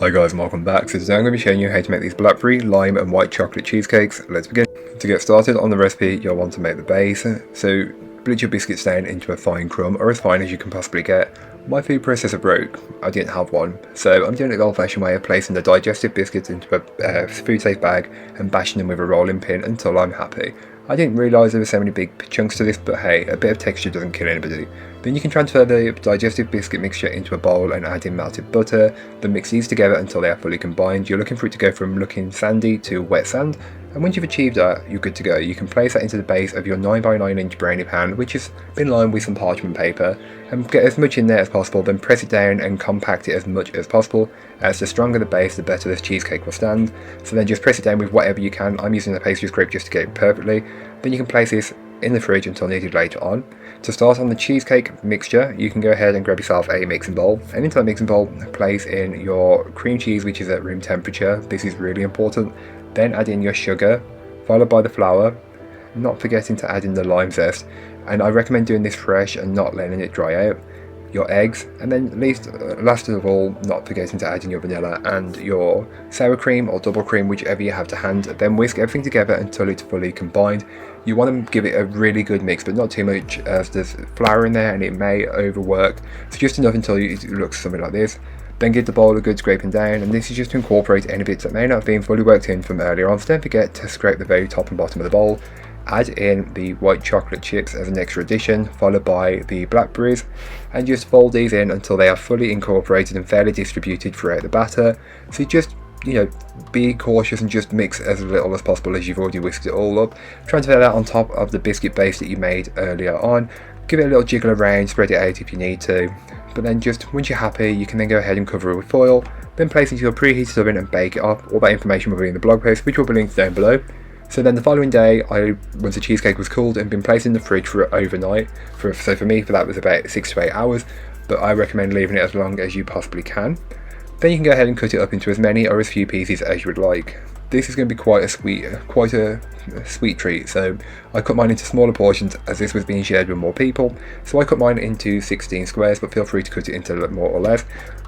Hi guys and welcome back. So today I'm going to be showing you how to make these blackberry, lime and white chocolate cheesecakes. Let's begin. To get started on the recipe, you'll want to make the base. So split your biscuits down into a fine crumb, or as fine as you can possibly get. My food processor broke, I didn't have one, so I'm doing it the old fashioned way of placing the digestive biscuits into a food safe bag and bashing them with a rolling pin until I'm happy. I didn't realise there were so many big chunks to this, but hey, a bit of texture doesn't kill anybody. Then you can transfer the digestive biscuit mixture into a bowl and add in melted butter, then mix these together until they are fully combined. You're looking for it to go from looking sandy to wet sand, and once you've achieved that, you're good to go. You can place that into the base of your 9x9 inch brownie pan, which has been lined with some parchment paper, and get as much in there as possible, then press it down and compact it as much as possible, as the stronger the base, the better this cheesecake will stand. So then just press it down with whatever you can. I'm using a pastry scrape just to get it perfectly. Then you can place this in the fridge until needed later on. To start on the cheesecake mixture, you can go ahead and grab yourself a mixing bowl, and into that mixing bowl place in your cream cheese, which is at room temperature. This is really important. Then add in your sugar, followed by the flour, not forgetting to add in the lime zest, and I recommend doing this fresh and not letting it dry out. Your eggs, and then last of all, not forgetting to add in your vanilla and your sour cream or double cream, whichever you have to hand. Then whisk everything together until it's fully combined. You want to give it a really good mix, but not too much, as there's flour in there and it may overwork. So just enough until it looks something like this. Then give the bowl a good scraping down, and this is just to incorporate any bits that may not have been fully worked in from earlier on. So don't forget to scrape the very top and bottom of the bowl. Add in the white chocolate chips as an extra addition, followed by the blackberries, and just fold these in until they are fully incorporated and fairly distributed throughout the batter. So just, be cautious and just mix as little as possible, as you've already whisked it all up. Transfer that on top of the biscuit base that you made earlier on. Give it a little jiggle around, spread it out if you need to. But then just once you're happy, you can then go ahead and cover it with foil, then place it into your preheated oven and bake it up. All that information will be in the blog post, which will be linked down below. So then the following day, once the cheesecake was cooled and been placed in the fridge for overnight, so for me that was about 6 to 8 hours, but I recommend leaving it as long as you possibly can. Then you can go ahead and cut it up into as many or as few pieces as you would like. This is going to be quite a sweet treat, so I cut mine into smaller portions as this was being shared with more people. So I cut mine into 16 squares, but feel free to cut it into more or less.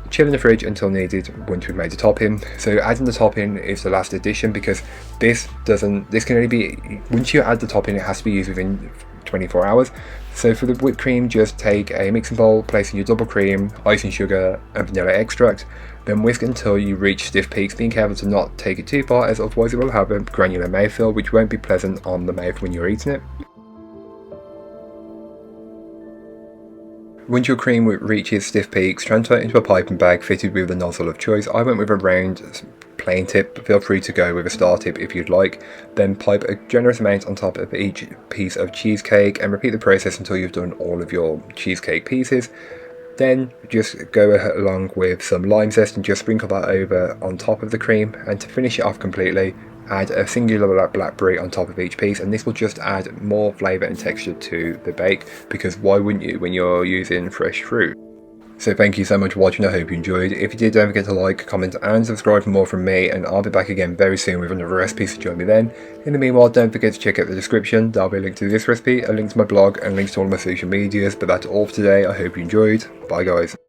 Chill in the fridge until needed once we've made the topping. So adding the topping is the last addition, because this can only be, once you add the topping, it has to be used within 24 hours. So for the whipped cream, just take a mixing bowl, place in your double cream, icing sugar and vanilla extract, then whisk until you reach stiff peaks, being careful to not take it too far, as otherwise it will have a granular mouthfeel which won't be pleasant on the mouth when you're eating it. Once your cream reaches stiff peaks, transfer it into a piping bag fitted with the nozzle of choice. I went with a round plain tip, but feel free to go with a star tip if you'd like. Then pipe a generous amount on top of each piece of cheesecake and repeat the process until you've done all of your cheesecake pieces. Then just go along with some lime zest and just sprinkle that over on top of the cream, and to finish it off completely, add a singular blackberry on top of each piece, and this will just add more flavour and texture to the bake, because why wouldn't you when you're using fresh fruit? So thank you so much for watching, I hope you enjoyed. If you did, don't forget to like, comment and subscribe for more from me, and I'll be back again very soon with another recipe, so join me then. In the meanwhile, don't forget to check out the description. There'll be a link to this recipe, a link to my blog and links to all my social medias. But that's all for today. I hope you enjoyed. Bye guys.